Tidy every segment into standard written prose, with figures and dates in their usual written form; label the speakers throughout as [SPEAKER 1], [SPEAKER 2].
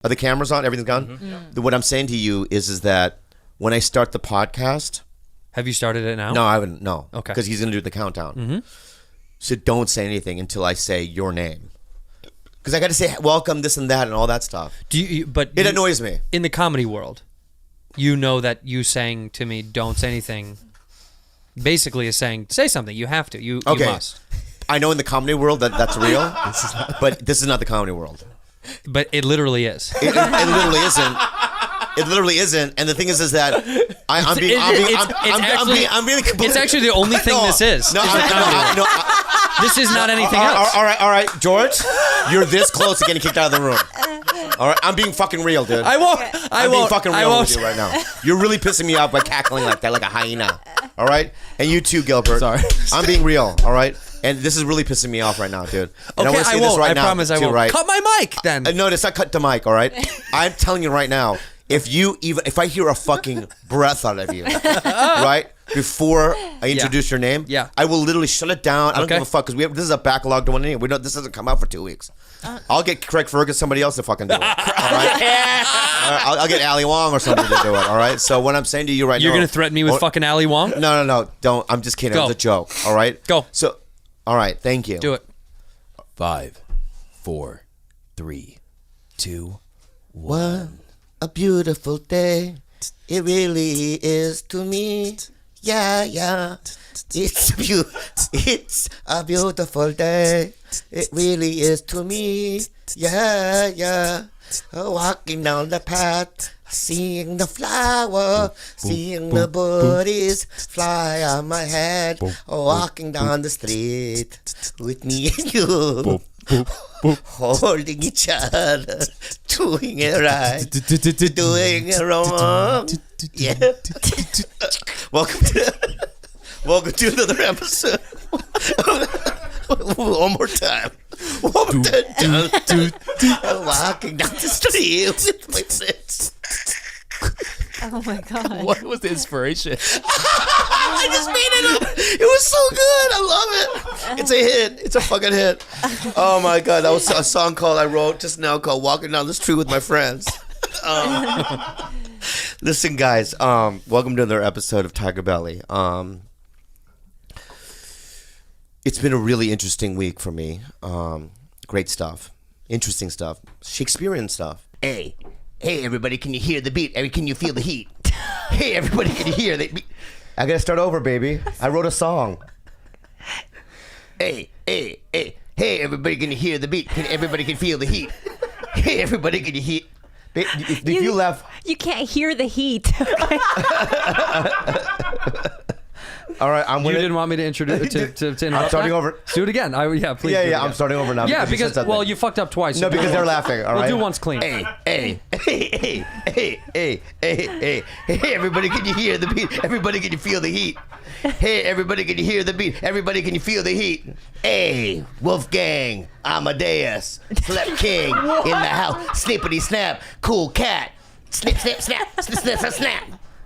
[SPEAKER 1] Are the cameras on? Everything's gone? What I'm saying to you is that when I start the podcast...
[SPEAKER 2] Have you started it now?
[SPEAKER 1] No, I haven't. No.
[SPEAKER 2] Okay.
[SPEAKER 1] Because he's going to do the countdown. So don't say anything until I say your name. Because I got to say welcome, this and that, and all that stuff. It annoys me.
[SPEAKER 2] In the comedy world, you know that you saying to me, don't say anything, basically is saying, say something. You have to. You must.
[SPEAKER 1] I know in the comedy world that's real, but this is not the comedy world.
[SPEAKER 2] But it literally is.
[SPEAKER 1] It literally isn't. It literally isn't. And the thing is that I'm being completely...
[SPEAKER 2] It's actually the only thing this is.
[SPEAKER 1] No,
[SPEAKER 2] this is not anything else.
[SPEAKER 1] All right, George, you're this close to getting kicked out of the room. All right, I'm being fucking real, dude. I'm being fucking real with you right now. You're really pissing me off by cackling like that, like a hyena. All right, and you too, Gilbert.
[SPEAKER 3] Sorry.
[SPEAKER 1] I'm being real. All right. And this is really pissing me off right now, dude. And
[SPEAKER 2] Okay,
[SPEAKER 1] I won't. I
[SPEAKER 2] promise I won't.
[SPEAKER 1] Right?
[SPEAKER 2] Cut my mic, then.
[SPEAKER 1] No, it's not cut the mic, all right? I'm telling you right now, if I hear a fucking breath out of you, right, before I introduce your name, I will literally shut it down. I don't give a fuck, because this is a backlogged one anyway. This doesn't come out for 2 weeks. I'll get Craig Fergus, somebody else to fucking do it. All right? I'll get Ali Wong or somebody to do it, all right? So what I'm saying to you right now...
[SPEAKER 2] You're going to threaten me with fucking Ali Wong?
[SPEAKER 1] No, don't. I'm just kidding. It was a joke, all right?
[SPEAKER 2] Go.
[SPEAKER 1] So... All right, thank you.
[SPEAKER 2] Do it.
[SPEAKER 3] 5, 4, 3, 2, 1.
[SPEAKER 1] What a beautiful day it really is to me. Yeah. It's a beautiful day. It really is to me. Yeah. Walking down the path, seeing the flower, seeing the birdies fly on my head, walking down the street with me and you, holding each other, doing it right, doing it wrong. Yeah. Welcome to another episode. One more time. Walking down the street with my friends.
[SPEAKER 4] Oh my God.
[SPEAKER 3] What was the inspiration?
[SPEAKER 1] I just made it up. It was so good. I love it. It's a hit. It's a fucking hit. Oh my God. That was a song I wrote just now called Walking Down the Street with My Friends. Listen, guys. Welcome to another episode of TigerBelly. It's been a really interesting week for me. Great stuff. Interesting stuff. Shakespearean stuff. Hey, everybody, can you hear the beat? Can you feel the heat? Hey, everybody, can you hear the beat? I gotta start over, baby. I wrote a song. Hey, everybody, can you hear the beat? Everybody can feel the heat. Hey, everybody, can you hear... If you laugh...
[SPEAKER 4] You can't hear the heat.
[SPEAKER 1] All right,
[SPEAKER 2] You didn't want me to introduce to interrupt.
[SPEAKER 1] I'm starting over.
[SPEAKER 2] Do it again. Please.
[SPEAKER 1] Yeah, I'm starting over now.
[SPEAKER 2] Yeah, because you fucked up twice.
[SPEAKER 1] No, because they're laughing. All right,
[SPEAKER 2] we'll do once clean.
[SPEAKER 1] Hey, everybody, can you hear the beat? Everybody, can you feel the heat? Hey, everybody, can you hear the beat? Everybody, can you feel the heat? Hey, Wolfgang, Amadeus, Slap King in the house, snippity snap, cool cat, snip, snip, snap, snip, snip, snap.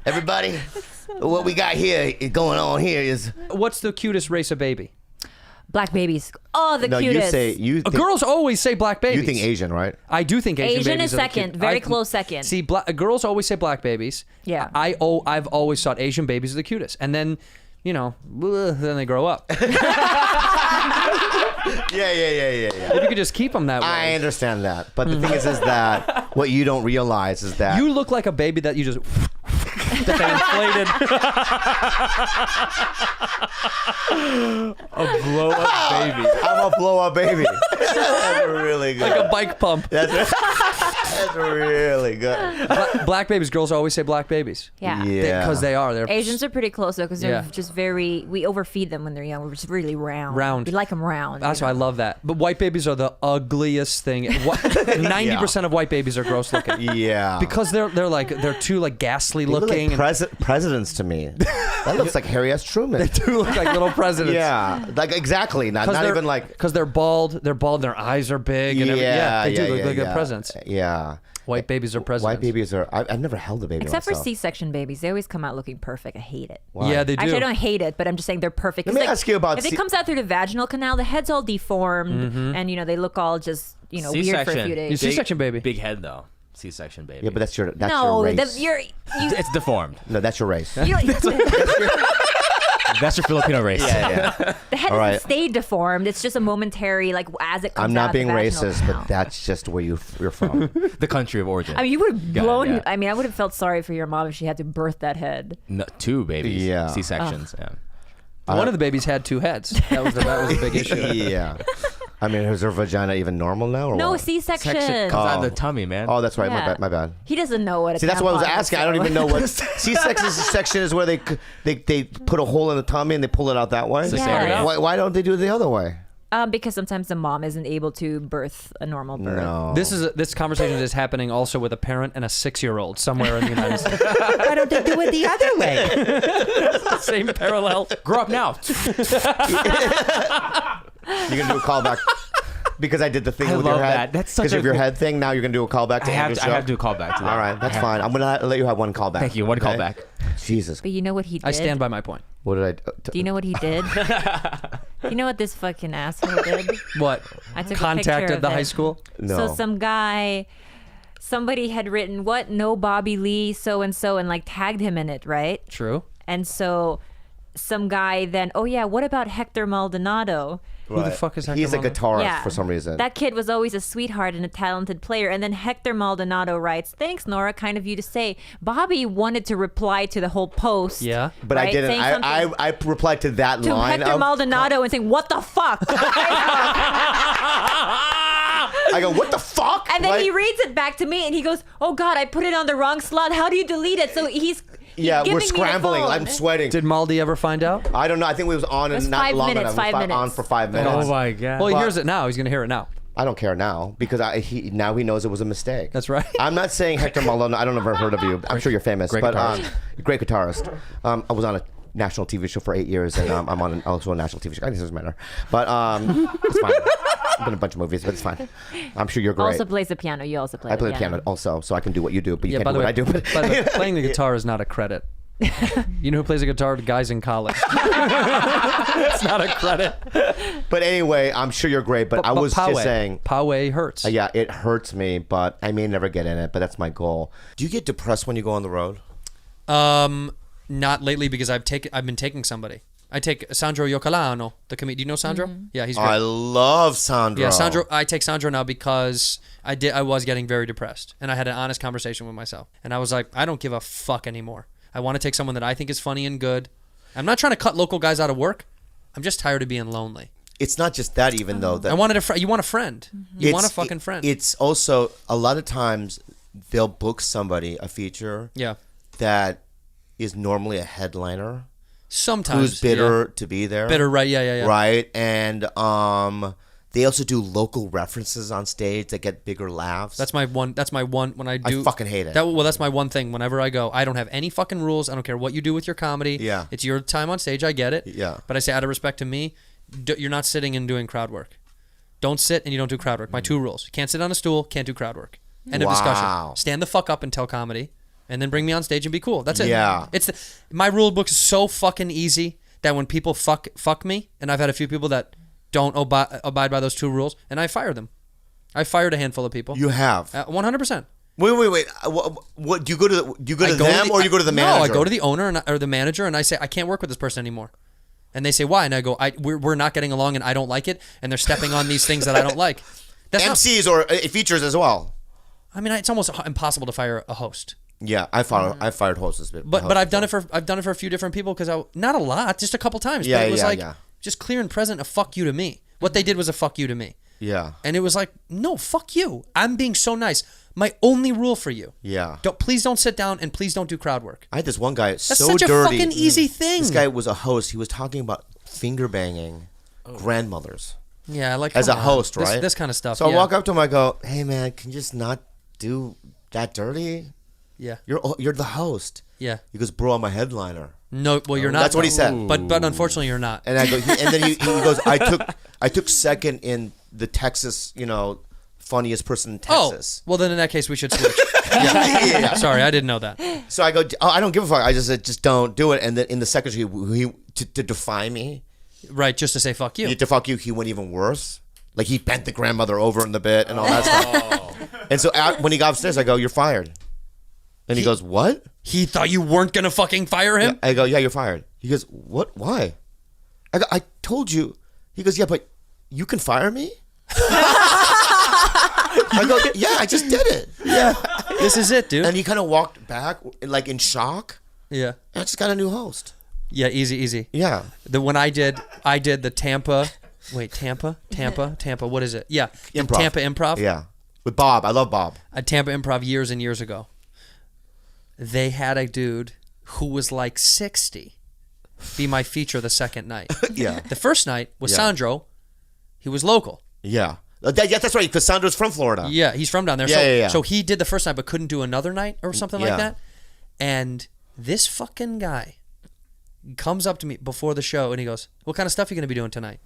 [SPEAKER 1] Everybody, what we got here going on here is...
[SPEAKER 2] What's the cutest race of baby?
[SPEAKER 4] Black babies. Oh, the
[SPEAKER 1] no,
[SPEAKER 4] cutest.
[SPEAKER 2] Girls always say black babies.
[SPEAKER 1] You think Asian, right?
[SPEAKER 2] I do think Asian babies.
[SPEAKER 4] Asian is second, very close second.
[SPEAKER 2] See, girls always say black babies.
[SPEAKER 4] Yeah.
[SPEAKER 2] I've always thought Asian babies are the cutest, and then, then they grow up.
[SPEAKER 1] Yeah.
[SPEAKER 2] If you could just keep them that way.
[SPEAKER 1] I understand that, but the thing is that what you don't realize is that
[SPEAKER 2] you look like a baby that you just. That they inflated. A blow-up baby.
[SPEAKER 1] I'm a blow-up baby. That's really good.
[SPEAKER 2] Like a bike pump.
[SPEAKER 1] That's really good.
[SPEAKER 2] Black babies. Girls always say black babies.
[SPEAKER 4] Yeah.
[SPEAKER 2] Because they are. They're
[SPEAKER 4] Asians are pretty close though, because they're just very. We overfeed them when they're young. We're just really round. We like them round.
[SPEAKER 2] That's why I love that. But white babies are the ugliest thing. 90% of white babies are gross looking.
[SPEAKER 1] Yeah.
[SPEAKER 2] Because they're too like ghastly looking.
[SPEAKER 1] Like presidents to me. That looks like Harry S. Truman.
[SPEAKER 2] They do look like little presidents.
[SPEAKER 1] Yeah. Like exactly. Not even like
[SPEAKER 2] because they're bald. They're bald. Their eyes are big. And they do look like presidents.
[SPEAKER 1] Yeah.
[SPEAKER 2] White babies are presidents.
[SPEAKER 1] White babies are. I've never held a baby.
[SPEAKER 4] Except
[SPEAKER 1] myself.
[SPEAKER 4] for C-section babies, they always come out looking perfect. I hate it.
[SPEAKER 1] Why?
[SPEAKER 2] Yeah, they do.
[SPEAKER 4] Actually, I don't hate it, but I'm just saying they're perfect.
[SPEAKER 1] Let me ask you about
[SPEAKER 4] if it comes out through the vaginal canal, the head's all deformed, and they look all just weird for a few days.
[SPEAKER 2] C-section baby.
[SPEAKER 5] Big head though.
[SPEAKER 3] C-section baby.
[SPEAKER 1] Yeah, but that's your
[SPEAKER 4] No,
[SPEAKER 1] race.
[SPEAKER 3] It's deformed.
[SPEAKER 1] No, that's your race.
[SPEAKER 3] That's your Filipino race.
[SPEAKER 1] Yeah.
[SPEAKER 4] The head doesn't stay deformed. It's just a momentary, like, as it comes
[SPEAKER 1] I'm not
[SPEAKER 4] out
[SPEAKER 1] being
[SPEAKER 4] the vaginal
[SPEAKER 1] racist,
[SPEAKER 4] canal.
[SPEAKER 1] but that's just where you're from.
[SPEAKER 3] The country of origin.
[SPEAKER 4] I mean, you would have blown.
[SPEAKER 3] yeah.
[SPEAKER 4] I mean, I would have felt sorry for your mom if she had to birth that head.
[SPEAKER 3] No, 2 babies.
[SPEAKER 1] Yeah.
[SPEAKER 3] C-sections. Yeah.
[SPEAKER 2] One of the babies had 2 heads. That was a big issue.
[SPEAKER 1] Yeah. I mean, is her vagina even normal now, or
[SPEAKER 4] No,
[SPEAKER 1] what?
[SPEAKER 4] C-section.
[SPEAKER 3] Section comes out of the tummy, man.
[SPEAKER 1] Oh, that's right.
[SPEAKER 4] Yeah.
[SPEAKER 1] My bad.
[SPEAKER 4] He doesn't know what.
[SPEAKER 1] See, that's what I was
[SPEAKER 4] tampon is,
[SPEAKER 1] asking. I don't
[SPEAKER 4] so-
[SPEAKER 1] even know what C-section is where they put a hole in the tummy and they pull it out that way.
[SPEAKER 3] Cesarean.
[SPEAKER 1] Why don't they do it the other way?
[SPEAKER 4] Because sometimes the mom isn't able to birth a normal birth.
[SPEAKER 1] No.
[SPEAKER 2] This conversation is happening also with a parent and a 6-year-old somewhere in the United States. Why don't they do it the other way? Same parallel.
[SPEAKER 3] Grow up now.
[SPEAKER 1] You're gonna do a callback because I did the thing
[SPEAKER 3] I
[SPEAKER 1] with your
[SPEAKER 3] love
[SPEAKER 1] head.
[SPEAKER 3] that. That's such
[SPEAKER 1] because
[SPEAKER 3] a
[SPEAKER 1] of your
[SPEAKER 3] cool-
[SPEAKER 1] head thing. Now you're gonna do a callback to Andrew's
[SPEAKER 3] I have
[SPEAKER 1] show?
[SPEAKER 3] to do a callback to that.
[SPEAKER 1] All right, that's fine. I'm gonna let you have one callback.
[SPEAKER 3] Thank you. One
[SPEAKER 1] okay?
[SPEAKER 3] callback.
[SPEAKER 1] Jesus.
[SPEAKER 4] But you know what he did?
[SPEAKER 2] I stand by my point.
[SPEAKER 1] What did I?
[SPEAKER 4] Do you know what he did? Do you know what this fucking asshole did?
[SPEAKER 2] What?
[SPEAKER 4] I took a picture
[SPEAKER 2] Contacted
[SPEAKER 4] of
[SPEAKER 2] the
[SPEAKER 4] it.
[SPEAKER 2] high school?
[SPEAKER 1] No.
[SPEAKER 4] So somebody had written, what, no Bobby Lee, so-and-so, and like tagged him in it, right?
[SPEAKER 2] True.
[SPEAKER 4] And so some guy then, oh yeah, what about Hector Maldonado?
[SPEAKER 2] Who the fuck is Hector
[SPEAKER 1] He's a
[SPEAKER 2] Maldonado?
[SPEAKER 1] guitarist for some reason.
[SPEAKER 4] That kid was always a sweetheart and a talented player. And then Hector Maldonado writes, thanks, Nora, kind of you to say. Bobby wanted to reply to the whole post.
[SPEAKER 2] Yeah.
[SPEAKER 1] but I
[SPEAKER 4] right,
[SPEAKER 1] didn't.
[SPEAKER 4] saying something
[SPEAKER 1] I replied to that
[SPEAKER 4] to
[SPEAKER 1] line.
[SPEAKER 4] Hector
[SPEAKER 1] of,
[SPEAKER 4] Maldonado and saying, what the fuck?
[SPEAKER 1] I go, what the fuck?
[SPEAKER 4] And then
[SPEAKER 1] Like-
[SPEAKER 4] he reads it back to me and he goes, oh God, I put it on the wrong slot. How do you delete it? So he's
[SPEAKER 1] Yeah,
[SPEAKER 4] giving
[SPEAKER 1] we're
[SPEAKER 4] me the
[SPEAKER 1] scrambling.
[SPEAKER 4] phone.
[SPEAKER 1] I'm sweating.
[SPEAKER 2] Did Maldi ever find out?
[SPEAKER 1] I don't know. I think we was on
[SPEAKER 4] was
[SPEAKER 1] and not
[SPEAKER 4] 5
[SPEAKER 1] long
[SPEAKER 4] minutes,
[SPEAKER 1] enough.
[SPEAKER 4] 5
[SPEAKER 1] We was
[SPEAKER 4] minutes.
[SPEAKER 1] on for 5 minutes.
[SPEAKER 3] Oh my god.
[SPEAKER 2] Well, he
[SPEAKER 1] But-
[SPEAKER 2] hears it now. He's going to hear it now.
[SPEAKER 1] I don't care now because now he knows it was a mistake.
[SPEAKER 2] That's right.
[SPEAKER 1] I'm not saying Hector Maldonado. I don't know if I've heard of you. I'm sure you're famous,
[SPEAKER 3] Great
[SPEAKER 1] but
[SPEAKER 3] guitarist.
[SPEAKER 1] great guitarist. I was on a national TV show for 8 years, and I'm on also a national TV show. I think it doesn't matter, but it's fine. I've been in a bunch of movies, but it's fine. I'm sure you're great.
[SPEAKER 4] Also plays the piano. You also play
[SPEAKER 1] I play the piano also, so I can do what you do, but you can't
[SPEAKER 2] by
[SPEAKER 1] do
[SPEAKER 2] the
[SPEAKER 1] what
[SPEAKER 2] way,
[SPEAKER 1] I do. But
[SPEAKER 2] by the way, playing the guitar is not a credit. You know who plays the guitar? Guys in college. It's not a credit.
[SPEAKER 1] But anyway, I'm sure you're great. But I was just saying,
[SPEAKER 2] Poway hurts.
[SPEAKER 1] yeah, it hurts me, but I may never get in it. But that's my goal. Do you get depressed when you go on the road?
[SPEAKER 2] Not lately because I've been taking somebody. I take Sandro Yoccolano, the comedian. Do you know Sandro? Yeah, he's great.
[SPEAKER 1] I love Sandro.
[SPEAKER 2] Yeah, Sandro. I take Sandro now because I was getting very depressed, and I had an honest conversation with myself, and I was like, I don't give a fuck anymore. I want to take someone that I think is funny and good. I'm not trying to cut local guys out of work. I'm just tired of being lonely.
[SPEAKER 1] It's not just that, even though that
[SPEAKER 2] I wanted you want a friend. You want a fucking friend.
[SPEAKER 1] It's also a lot of times they'll book somebody a feature
[SPEAKER 2] Yeah.
[SPEAKER 1] that is normally a headliner
[SPEAKER 2] Sometimes
[SPEAKER 1] who's bitter
[SPEAKER 2] yeah.
[SPEAKER 1] to be there.
[SPEAKER 2] Bitter, right? Yeah.
[SPEAKER 1] Right, and they also do local references on stage that get bigger laughs.
[SPEAKER 2] That's my one. When I do,
[SPEAKER 1] fucking hate it.
[SPEAKER 2] That's my one thing. Whenever I go, I don't have any fucking rules. I don't care what you do with your comedy.
[SPEAKER 1] Yeah.
[SPEAKER 2] It's your time on stage. I get it.
[SPEAKER 1] Yeah.
[SPEAKER 2] But I say, out of respect to me, you're not sitting and doing crowd work. Don't sit and you don't do crowd work. My 2 rules: you can't sit on a stool, can't do crowd work. End of
[SPEAKER 1] Wow.
[SPEAKER 2] discussion. Stand the fuck up and tell comedy, and then bring me on stage and be cool. That's it.
[SPEAKER 1] Yeah.
[SPEAKER 2] My rule book is so fucking easy that when people fuck me, and I've had a few people that don't abide by those 2 rules, and I fire them. I fired a handful of people.
[SPEAKER 1] You have
[SPEAKER 2] 100%.
[SPEAKER 1] wait. What do you go to? Do you go to them or you go to the manager?
[SPEAKER 2] No, I go to the owner or the manager, and I say I can't work with this person anymore. And they say why? And I go, we're not getting along, and I don't like it, and they're stepping on these things that I don't like. That's
[SPEAKER 1] MCs or features as well.
[SPEAKER 2] I mean, it's almost impossible to fire a host.
[SPEAKER 1] Yeah, I fired hosts.
[SPEAKER 2] But I've done it for a few different people because not a lot, just a couple times.
[SPEAKER 1] Yeah,
[SPEAKER 2] but it was
[SPEAKER 1] yeah.
[SPEAKER 2] just clear and present a fuck you to me. What they did was a fuck you to me.
[SPEAKER 1] Yeah.
[SPEAKER 2] And it was like, no, fuck you. I'm being so nice. My only rule for you.
[SPEAKER 1] Yeah.
[SPEAKER 2] Please don't sit down and please don't do crowd work.
[SPEAKER 1] I had this one guy.
[SPEAKER 2] That's
[SPEAKER 1] so
[SPEAKER 2] such a
[SPEAKER 1] dirty.
[SPEAKER 2] fucking easy thing.
[SPEAKER 1] This guy was a host. He was talking about finger banging grandmothers
[SPEAKER 2] Yeah, like
[SPEAKER 1] as a
[SPEAKER 2] come on.
[SPEAKER 1] host, right?
[SPEAKER 2] This kind of stuff.
[SPEAKER 1] So
[SPEAKER 2] yeah.
[SPEAKER 1] I walk up to him. I go, "Hey, man, can you just not do that dirty?
[SPEAKER 2] Yeah.
[SPEAKER 1] You're the host."
[SPEAKER 2] Yeah.
[SPEAKER 1] He goes, "Bro, I'm a headliner."
[SPEAKER 2] No, well, you're not.
[SPEAKER 1] That's what he said.
[SPEAKER 2] But unfortunately, you're not.
[SPEAKER 1] And I go, and then he goes, I took second in the Texas, funniest person in Texas.
[SPEAKER 2] Oh, well, then in that case, we should switch.
[SPEAKER 1] Yeah.
[SPEAKER 2] Sorry, I didn't know that.
[SPEAKER 1] So I go, I don't give a fuck. I just said, just don't do it. And then in the second, to defy me,
[SPEAKER 2] Right, just to say fuck you.
[SPEAKER 1] to fuck you, he went even worse. Like he bent the grandmother over in the bit and all that stuff. And so when he got upstairs, I go, "You're fired." And he goes, "What?"
[SPEAKER 2] He thought you weren't gonna fucking fire him.
[SPEAKER 1] I go, "Yeah, you're fired." He goes, "What? Why?" I go, "I told you." He goes, "Yeah, but you can fire me." I go, "Yeah, I just did it."
[SPEAKER 2] Yeah, this is it, dude.
[SPEAKER 1] And he kind of walked back, like in shock.
[SPEAKER 2] Yeah,
[SPEAKER 1] I just got a new host.
[SPEAKER 2] yeah, easy.
[SPEAKER 1] Yeah.
[SPEAKER 2] When I did the Tampa. Wait, Tampa. What is it? Yeah,
[SPEAKER 1] Improv.
[SPEAKER 2] Tampa Improv.
[SPEAKER 1] Yeah, with Bob. I love Bob.
[SPEAKER 2] At Tampa Improv years and years ago. They had a dude who was like 60 be my feature the second night.
[SPEAKER 1] Yeah.
[SPEAKER 2] The first night was
[SPEAKER 1] Yeah.
[SPEAKER 2] Sandro. He was local.
[SPEAKER 1] Yeah. Yeah, that's right, because Sandro's from Florida.
[SPEAKER 2] Yeah, he's from down there.
[SPEAKER 1] Yeah,
[SPEAKER 2] so,
[SPEAKER 1] yeah.
[SPEAKER 2] so he did the first night but couldn't do another night or something
[SPEAKER 1] Yeah.
[SPEAKER 2] like that. And this fucking guy comes up to me before the show and he goes, "What kind of stuff are you going to be doing tonight?"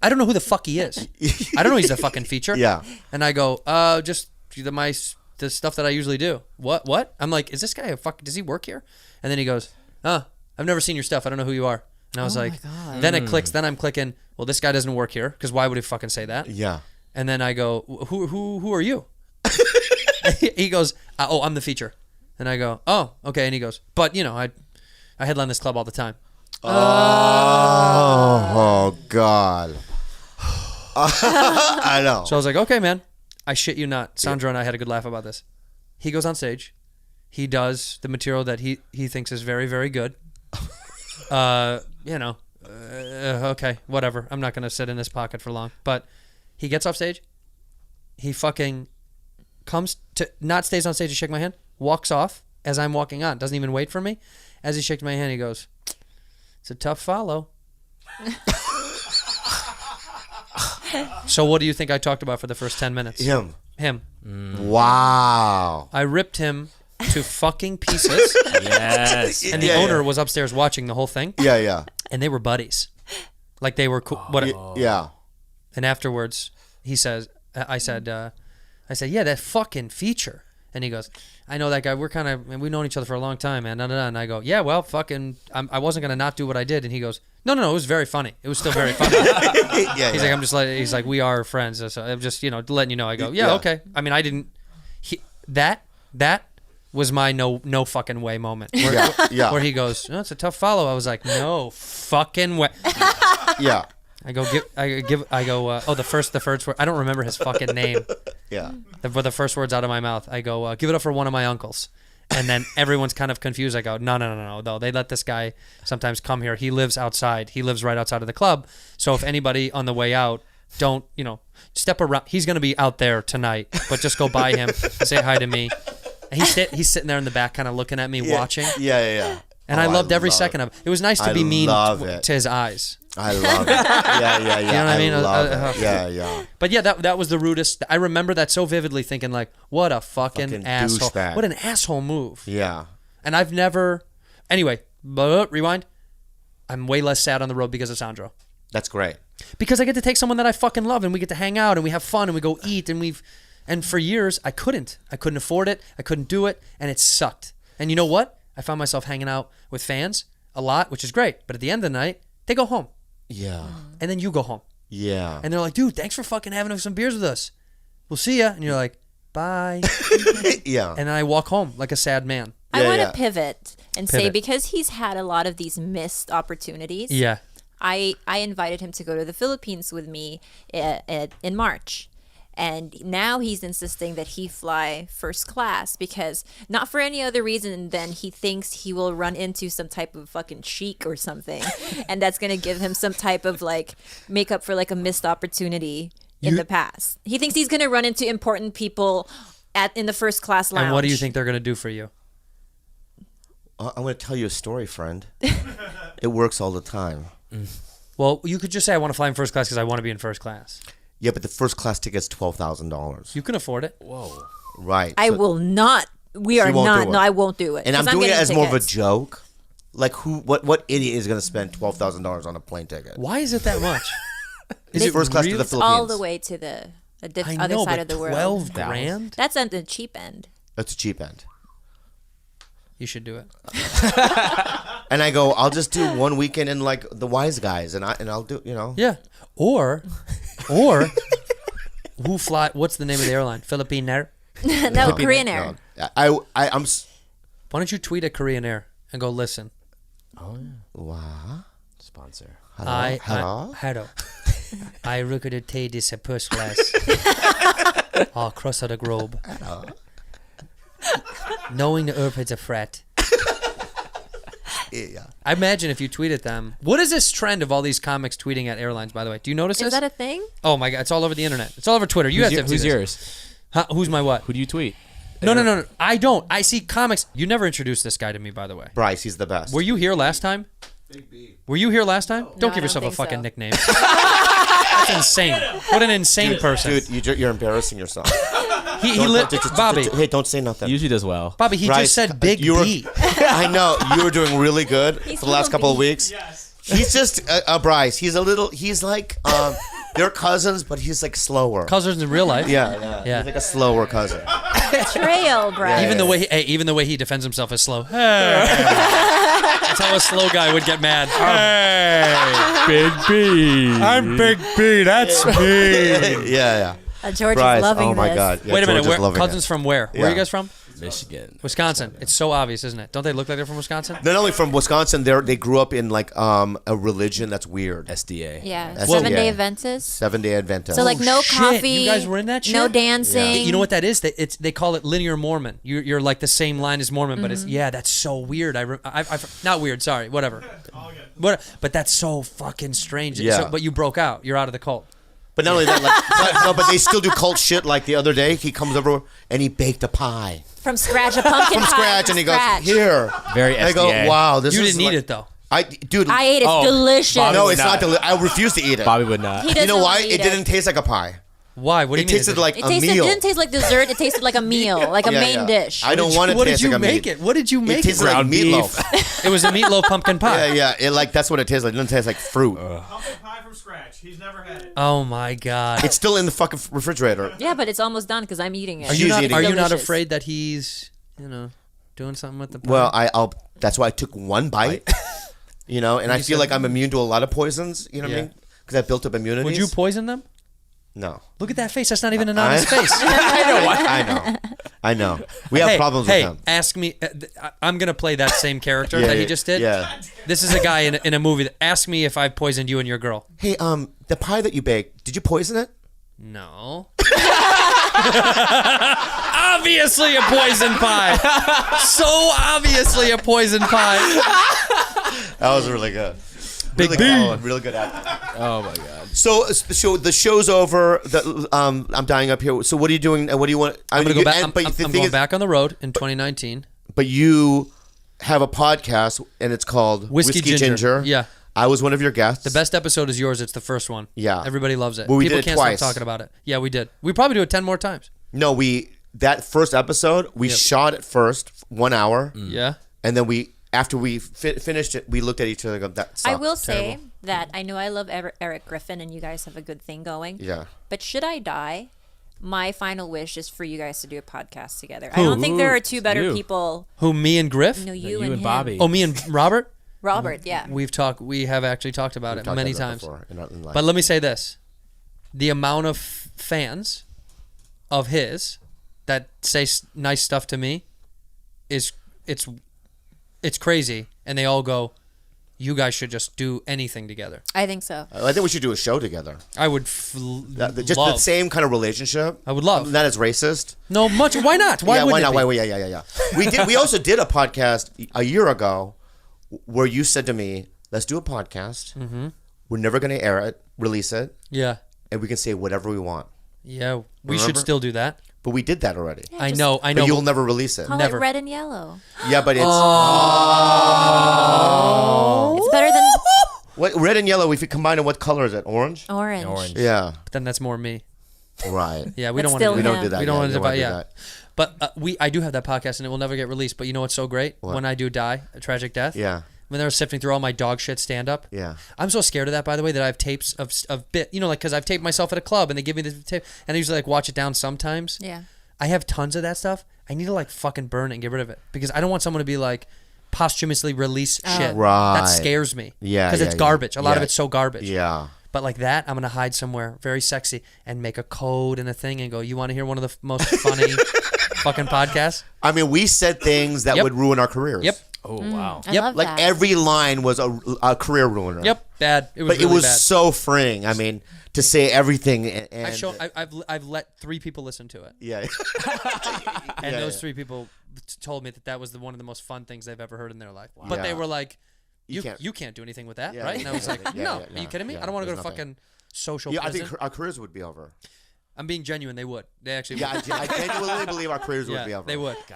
[SPEAKER 2] I don't know who the fuck he is. I don't know he's a fucking feature.
[SPEAKER 1] Yeah.
[SPEAKER 2] And I go, just the stuff that I usually do. What? I'm like, is this guy does he work here? And then he goes, I've never seen your stuff. I don't know who you are. And I was like, then it clicks. Then I'm clicking, well, this guy doesn't work here because why would he fucking say that?
[SPEAKER 1] Yeah.
[SPEAKER 2] And then I go, who are you? He goes, I'm the feature. And I go, oh, okay. And he goes, but I headline this club all the time.
[SPEAKER 1] Oh God. I know.
[SPEAKER 2] So I was like, okay, man. I shit you not. Sandro and I had a good laugh about this. He goes on stage. He does the material that he thinks is very, very good. Okay, whatever. I'm not going to sit in this pocket for long. But he gets off stage. He fucking stays on stage to shake my hand, walks off as I'm walking on, doesn't even wait for me. As he shakes my hand, he goes, "It's a tough follow." So what do you think I talked about for the first 10 minutes?
[SPEAKER 1] Him.
[SPEAKER 2] I
[SPEAKER 1] Wow.
[SPEAKER 2] ripped him to fucking pieces.
[SPEAKER 3] Yes.
[SPEAKER 2] And the owner was upstairs watching the whole thing.
[SPEAKER 1] Yeah.
[SPEAKER 2] And they were buddies. Like they were cool.
[SPEAKER 1] Yeah.
[SPEAKER 2] And afterwards, I said, yeah, that fucking feature. And he goes, I know that guy. We've known each other for a long time, man. And I go, yeah, well, fucking, I wasn't going to not do what I did. And he goes, no, it was very funny. It was still very funny. He's like, we are friends. So I'm just, letting you know. I go, yeah, okay. I mean, I didn't, that was my no fucking way moment. Where he goes, it's a tough follow. I was like, no fucking way.
[SPEAKER 1] Yeah.
[SPEAKER 2] The first word, I don't remember his fucking name.
[SPEAKER 1] Yeah.
[SPEAKER 2] The first words out of my mouth, I go, give it up for one of my uncles. And then everyone's kind of confused. I go, no. They let this guy sometimes come here. He lives outside. He lives right outside of the club. So if anybody on the way out, don't, step around. He's going to be out there tonight, but just go by him, say hi to me. And he's sitting there in the back kind of looking at me, watching.
[SPEAKER 1] Yeah.
[SPEAKER 2] And I loved every second of it. It was nice to be mean to his eyes.
[SPEAKER 1] I love it. Yeah.
[SPEAKER 2] You know what I mean?
[SPEAKER 1] Love it. Yeah.
[SPEAKER 2] But yeah, that was the rudest. I remember that so vividly, thinking like, what a fucking asshole.
[SPEAKER 1] douchebag.
[SPEAKER 2] What an asshole move.
[SPEAKER 1] Yeah.
[SPEAKER 2] And I've never. Anyway, rewind. I'm way less sad on the road because of Sandro.
[SPEAKER 1] That's great.
[SPEAKER 2] Because I get to take someone that I fucking love and we get to hang out and we have fun and we go eat and for years I couldn't afford it. I couldn't do it and it sucked. And you know what? I found myself hanging out with fans a lot, which is great. But at the end of the night, they go home.
[SPEAKER 1] Yeah.
[SPEAKER 2] And then you go home.
[SPEAKER 1] Yeah.
[SPEAKER 2] And they're like, dude, thanks for fucking having some beers with us. We'll see ya. And you're like, bye.
[SPEAKER 1] Yeah.
[SPEAKER 2] And then I walk home like a sad man.
[SPEAKER 4] I want to pivot and say, because he's had a lot of these missed opportunities.
[SPEAKER 2] Yeah.
[SPEAKER 4] I invited him to go to the Philippines with me in March. And now he's insisting that he fly first class because not for any other reason than he thinks he will run into some type of fucking sheik or something. And that's going to give him some type of make up for a missed opportunity in the past. He thinks he's going to run into important people in the first class lounge.
[SPEAKER 2] And what do you think they're going to do for you?
[SPEAKER 1] I'm going to tell you a story, friend. It works all the time.
[SPEAKER 2] Well, you could just say I want to fly in first class because I want to be in first class.
[SPEAKER 1] Yeah, but the first class ticket's $12,000.
[SPEAKER 2] You can afford it.
[SPEAKER 3] Whoa.
[SPEAKER 1] Right.
[SPEAKER 4] I will not. We are not. No, I won't do it.
[SPEAKER 1] And I'm doing it as more of a joke. Like what idiot is going to spend $12,000 on a plane ticket?
[SPEAKER 2] Why is it that much?
[SPEAKER 1] Is it first class to the
[SPEAKER 4] It's
[SPEAKER 1] Philippines?
[SPEAKER 4] all the way to the
[SPEAKER 2] I
[SPEAKER 4] other
[SPEAKER 2] know,
[SPEAKER 4] side
[SPEAKER 2] but
[SPEAKER 4] of the world.
[SPEAKER 2] 12 grand?
[SPEAKER 4] That's at the cheap end.
[SPEAKER 1] That's a cheap end.
[SPEAKER 2] You should do it.
[SPEAKER 1] And I go, I'll just do one weekend in the Wise Guys, and I'll do,
[SPEAKER 2] Yeah. Or Who fly? What's the name of the airline? Philippine Air.
[SPEAKER 4] No, Korean Air.
[SPEAKER 1] No.
[SPEAKER 2] Why don't you tweet at Korean Air and go listen?
[SPEAKER 3] Oh yeah.
[SPEAKER 1] Wow.
[SPEAKER 3] Sponsor.
[SPEAKER 1] Hello?
[SPEAKER 2] Hello. I recorded take this first class. Across the globe.
[SPEAKER 1] Hello.
[SPEAKER 2] Knowing the earth is a flat.
[SPEAKER 1] Yeah.
[SPEAKER 2] I imagine if you tweet at them. What is this trend of all these comics tweeting at airlines, by the way? Do you notice
[SPEAKER 4] Is
[SPEAKER 2] this?
[SPEAKER 4] that a thing?
[SPEAKER 2] Oh my God, it's all over the internet. It's all over Twitter. You have to
[SPEAKER 3] Who's
[SPEAKER 2] see this.
[SPEAKER 3] yours?
[SPEAKER 2] Huh? Who's my what?
[SPEAKER 3] Who do you tweet?
[SPEAKER 2] No. I don't. I see comics. You never introduced this guy to me, by the way.
[SPEAKER 1] Bryce, he's the best.
[SPEAKER 2] Were you here last time? Were you here last time? Don't
[SPEAKER 4] I
[SPEAKER 2] give yourself
[SPEAKER 4] don't
[SPEAKER 2] a
[SPEAKER 4] think so.
[SPEAKER 2] fucking nickname. That's insane. What an insane person.
[SPEAKER 1] Dude, you're embarrassing yourself.
[SPEAKER 2] He lit Bobby.
[SPEAKER 1] Hey, don't say nothing.
[SPEAKER 3] He usually does well.
[SPEAKER 2] Bobby, he
[SPEAKER 1] Bryce,
[SPEAKER 2] just said Big
[SPEAKER 1] you were-
[SPEAKER 2] B.
[SPEAKER 1] I know you were doing really good
[SPEAKER 4] He's
[SPEAKER 1] for the last
[SPEAKER 4] little
[SPEAKER 1] couple of
[SPEAKER 4] B.
[SPEAKER 1] weeks. He's just Bryce. He's like they're cousins, but he's like slower.
[SPEAKER 2] Cousins in real life.
[SPEAKER 1] Yeah. He's like a slower cousin.
[SPEAKER 4] Trail, Bryce.
[SPEAKER 2] Even the way he defends himself is slow. Hey. That's how a slow guy would get mad. Hey,
[SPEAKER 3] Big B.
[SPEAKER 2] I'm Big B. That's me.
[SPEAKER 1] Yeah.
[SPEAKER 4] George
[SPEAKER 1] Bryce,
[SPEAKER 4] is loving
[SPEAKER 1] oh my
[SPEAKER 4] this.
[SPEAKER 1] God. Yeah,
[SPEAKER 2] Wait a minute.
[SPEAKER 1] George is loving
[SPEAKER 2] Cousins
[SPEAKER 1] it.
[SPEAKER 2] from where? Where are
[SPEAKER 1] Yeah.
[SPEAKER 2] you guys from?
[SPEAKER 3] Michigan.
[SPEAKER 2] Wisconsin. It's so obvious, isn't it? Don't they look like they're from Wisconsin?
[SPEAKER 1] Not only from Wisconsin, they grew up in like a religion that's weird.
[SPEAKER 3] SDA.
[SPEAKER 4] Yeah,
[SPEAKER 1] That's-
[SPEAKER 4] 7-day
[SPEAKER 1] yeah.
[SPEAKER 4] Adventist.
[SPEAKER 1] 7-day Adventist.
[SPEAKER 4] So like no
[SPEAKER 2] shit.
[SPEAKER 4] coffee.
[SPEAKER 2] You guys were in that shit?
[SPEAKER 4] No dancing.
[SPEAKER 2] You know what that is? They call it linear Mormon. You're like the same line as Mormon, but it's that's so weird. I not weird. Sorry, whatever. But that's so fucking strange.
[SPEAKER 1] Yeah.
[SPEAKER 2] So, but you broke out. You're out of the cult.
[SPEAKER 1] But not only that, but they still do cult shit. Like the other day, he comes over and he baked a pie
[SPEAKER 4] From scratch, a pumpkin
[SPEAKER 1] from
[SPEAKER 4] pie
[SPEAKER 1] scratch, and he goes, "Here."
[SPEAKER 3] Very
[SPEAKER 1] And I go,
[SPEAKER 3] SDA.
[SPEAKER 1] "Wow, this
[SPEAKER 2] You
[SPEAKER 1] is
[SPEAKER 2] didn't eat
[SPEAKER 1] like-
[SPEAKER 2] it though.
[SPEAKER 1] Dude,
[SPEAKER 4] I ate it. It's
[SPEAKER 3] Oh,
[SPEAKER 4] delicious.
[SPEAKER 3] Bobby
[SPEAKER 1] no,
[SPEAKER 3] would
[SPEAKER 1] it's not.
[SPEAKER 3] not.
[SPEAKER 1] I refuse to eat it.
[SPEAKER 3] Bobby would not.
[SPEAKER 4] He
[SPEAKER 1] You
[SPEAKER 4] doesn't
[SPEAKER 1] know why?
[SPEAKER 4] wanna eat
[SPEAKER 1] It didn't taste like a pie.
[SPEAKER 2] Why? What do you
[SPEAKER 1] It
[SPEAKER 2] mean?
[SPEAKER 1] tasted like
[SPEAKER 4] It
[SPEAKER 1] a
[SPEAKER 4] tasted.
[SPEAKER 1] meal.
[SPEAKER 4] It didn't taste like dessert. It tasted like a meal, like a main dish.
[SPEAKER 1] I don't want it
[SPEAKER 2] What
[SPEAKER 1] to
[SPEAKER 2] did
[SPEAKER 1] taste
[SPEAKER 2] you
[SPEAKER 1] like a
[SPEAKER 2] make
[SPEAKER 1] meat.
[SPEAKER 2] it? What did you make
[SPEAKER 1] It
[SPEAKER 2] it?
[SPEAKER 1] tasted like
[SPEAKER 3] Ground beef.
[SPEAKER 1] meatloaf.
[SPEAKER 2] It was a meatloaf pumpkin pie.
[SPEAKER 1] Yeah. That's what it tastes like. It doesn't taste like fruit.
[SPEAKER 5] Pumpkin pie from scratch. He's never had it.
[SPEAKER 2] Oh my God.
[SPEAKER 1] It's still in the fucking refrigerator.
[SPEAKER 4] Yeah, but it's almost done because I'm eating it.
[SPEAKER 2] Are you
[SPEAKER 1] She's
[SPEAKER 2] not?
[SPEAKER 1] eating
[SPEAKER 2] Are
[SPEAKER 1] it.
[SPEAKER 2] you not
[SPEAKER 4] Delicious.
[SPEAKER 2] afraid that he's doing something with the pie?
[SPEAKER 1] Well, I'll. That's why I took one bite. And I feel like I'm immune to a lot of poisons. You know what I
[SPEAKER 2] Yeah.
[SPEAKER 1] mean? Because I built up immunity.
[SPEAKER 2] Would you poison them?
[SPEAKER 1] No.
[SPEAKER 2] Look at that face. That's not even an honest face.
[SPEAKER 1] I know. We have problems with him.
[SPEAKER 2] Ask me. I'm gonna play that same character
[SPEAKER 1] Yeah,
[SPEAKER 2] that he
[SPEAKER 1] yeah,
[SPEAKER 2] just did.
[SPEAKER 1] yeah.
[SPEAKER 2] This is a guy in a movie. Ask me if I poisoned you and your girl.
[SPEAKER 1] Hey, the pie that you baked, did you poison it?
[SPEAKER 2] No. Obviously a poison pie. So obviously a poison pie.
[SPEAKER 1] That was really good.
[SPEAKER 2] Big
[SPEAKER 1] Really
[SPEAKER 2] B.
[SPEAKER 1] good. Really good acting.
[SPEAKER 3] Oh my God.
[SPEAKER 1] So the show's over. I'm dying up here. So what are you doing? What do you want?
[SPEAKER 2] I'm gonna go back.
[SPEAKER 1] But
[SPEAKER 2] I'm
[SPEAKER 1] the thing
[SPEAKER 2] going
[SPEAKER 1] is,
[SPEAKER 2] back on the road in 2019.
[SPEAKER 1] but you have a podcast, and it's called
[SPEAKER 2] Whiskey Ginger. Yeah.
[SPEAKER 1] I was one of your guests.
[SPEAKER 2] The best episode is yours. It's the first one.
[SPEAKER 1] Yeah.
[SPEAKER 2] Everybody loves it.
[SPEAKER 1] Well, we
[SPEAKER 2] People
[SPEAKER 1] did it
[SPEAKER 2] can't
[SPEAKER 1] twice.
[SPEAKER 2] stop talking about it. Yeah, we did. We probably do it 10 more times.
[SPEAKER 1] No, that first episode we shot it first 1 hour,
[SPEAKER 2] Yeah.
[SPEAKER 1] and then after we finished it, we looked at each other and go, that sucked.
[SPEAKER 4] I will say that I know I love Eric Griffin, and you guys have a good thing going.
[SPEAKER 1] Yeah.
[SPEAKER 4] But should I die, my final wish is for you guys to do a podcast together. I don't think there are two better
[SPEAKER 3] You.
[SPEAKER 4] people.
[SPEAKER 2] Who, me and Griff?
[SPEAKER 4] No, you,
[SPEAKER 3] You
[SPEAKER 4] and
[SPEAKER 3] and
[SPEAKER 4] him.
[SPEAKER 3] Bobby.
[SPEAKER 2] Oh, me and Robert?
[SPEAKER 4] Robert, yeah.
[SPEAKER 2] We have actually talked about it
[SPEAKER 1] Talked
[SPEAKER 2] many
[SPEAKER 1] about that
[SPEAKER 2] times.
[SPEAKER 1] before in life.
[SPEAKER 2] But let me say this. The amount of fans of his that say nice stuff to me it's crazy, and they all go, you guys should just do anything together.
[SPEAKER 4] I think so.
[SPEAKER 1] I think we should do a show together.
[SPEAKER 2] I would
[SPEAKER 1] Just
[SPEAKER 2] love.
[SPEAKER 1] the same kind of relationship.
[SPEAKER 2] I would love.
[SPEAKER 1] Not as racist.
[SPEAKER 2] No, much. Why not? Why
[SPEAKER 1] yeah,
[SPEAKER 2] wouldn't
[SPEAKER 1] why
[SPEAKER 2] it
[SPEAKER 1] not?
[SPEAKER 2] be?
[SPEAKER 1] Why? Yeah. We also did a podcast a year ago where you said to me, "Let's do a podcast.
[SPEAKER 2] Mm-hmm.
[SPEAKER 1] We're never going to release it,
[SPEAKER 2] Yeah.
[SPEAKER 1] and we can say whatever we want."
[SPEAKER 2] Yeah. We
[SPEAKER 1] Remember?
[SPEAKER 2] should still do that.
[SPEAKER 1] But we did that already.
[SPEAKER 2] I
[SPEAKER 4] just
[SPEAKER 2] know.
[SPEAKER 1] But you'll never release it.
[SPEAKER 4] Call
[SPEAKER 2] Never.
[SPEAKER 4] it red and yellow.
[SPEAKER 1] Yeah, but it's
[SPEAKER 4] It's better than
[SPEAKER 1] what red and yellow. If you combine it, what color is it? Orange.
[SPEAKER 4] orange.
[SPEAKER 3] Orange.
[SPEAKER 1] Yeah.
[SPEAKER 2] But then that's more me.
[SPEAKER 1] Right.
[SPEAKER 2] Yeah, we
[SPEAKER 4] But
[SPEAKER 2] don't want to
[SPEAKER 4] still
[SPEAKER 2] do
[SPEAKER 1] We
[SPEAKER 2] that.
[SPEAKER 1] don't do that.
[SPEAKER 2] We don't
[SPEAKER 1] yeah,
[SPEAKER 2] want to
[SPEAKER 1] you
[SPEAKER 2] divide.
[SPEAKER 1] do
[SPEAKER 2] Yeah.
[SPEAKER 1] that.
[SPEAKER 2] But I do have that podcast, and it will never get released. But you know what's so great? When I do die, a tragic death.
[SPEAKER 1] Yeah.
[SPEAKER 2] When they were sifting through all my dog shit stand up.
[SPEAKER 1] Yeah.
[SPEAKER 2] I'm so scared of that, by the way, that I have tapes of bit, like, because I've taped myself at a club and they give me the tape, and I usually like watch it down sometimes.
[SPEAKER 4] Yeah.
[SPEAKER 2] I have tons of that stuff. I need to like fucking burn it and get rid of it because I don't want someone to be like posthumously release shit.
[SPEAKER 1] Right.
[SPEAKER 2] That scares me.
[SPEAKER 1] Yeah,
[SPEAKER 2] Because
[SPEAKER 1] yeah,
[SPEAKER 2] it's
[SPEAKER 1] yeah.
[SPEAKER 2] garbage. A lot of
[SPEAKER 1] Yeah.
[SPEAKER 2] it's so garbage.
[SPEAKER 1] Yeah.
[SPEAKER 2] But like that, I'm gonna hide somewhere very sexy and make a code and a thing and go, you want to hear one of the most funny fucking podcasts?
[SPEAKER 1] I mean, we said things that
[SPEAKER 2] Yep.
[SPEAKER 1] would ruin our careers.
[SPEAKER 2] Yep.
[SPEAKER 3] Oh wow.
[SPEAKER 4] I
[SPEAKER 2] Yep.
[SPEAKER 4] love
[SPEAKER 1] Like
[SPEAKER 4] that.
[SPEAKER 1] every line was a career ruiner.
[SPEAKER 2] Yep. Bad. It was
[SPEAKER 1] But
[SPEAKER 2] really
[SPEAKER 1] it was
[SPEAKER 2] bad.
[SPEAKER 1] so freeing. I mean, to say everything and
[SPEAKER 2] I've let 3 people listen to it.
[SPEAKER 1] yeah.
[SPEAKER 2] And
[SPEAKER 1] Yeah,
[SPEAKER 2] those
[SPEAKER 1] yeah.
[SPEAKER 2] 3 people told me that was one of the most fun things they've ever heard in their life. But they
[SPEAKER 1] Yeah.
[SPEAKER 2] were like,
[SPEAKER 1] You
[SPEAKER 2] you
[SPEAKER 1] can't-
[SPEAKER 2] can't do anything with that,
[SPEAKER 1] Yeah,
[SPEAKER 2] right?
[SPEAKER 1] yeah,
[SPEAKER 2] And I was
[SPEAKER 1] yeah,
[SPEAKER 2] like,
[SPEAKER 1] yeah,
[SPEAKER 2] no,
[SPEAKER 1] yeah,
[SPEAKER 2] are you kidding me?
[SPEAKER 1] yeah,
[SPEAKER 2] I don't want to go
[SPEAKER 1] there's
[SPEAKER 2] to
[SPEAKER 1] nothing.
[SPEAKER 2] fucking social
[SPEAKER 1] Yeah, I
[SPEAKER 2] prison.
[SPEAKER 1] think our careers would be over.
[SPEAKER 2] I'm being genuine. They would. They actually
[SPEAKER 1] Yeah,
[SPEAKER 2] would.
[SPEAKER 1] I genuinely believe our careers would be
[SPEAKER 2] Yeah,
[SPEAKER 1] over.
[SPEAKER 2] they would.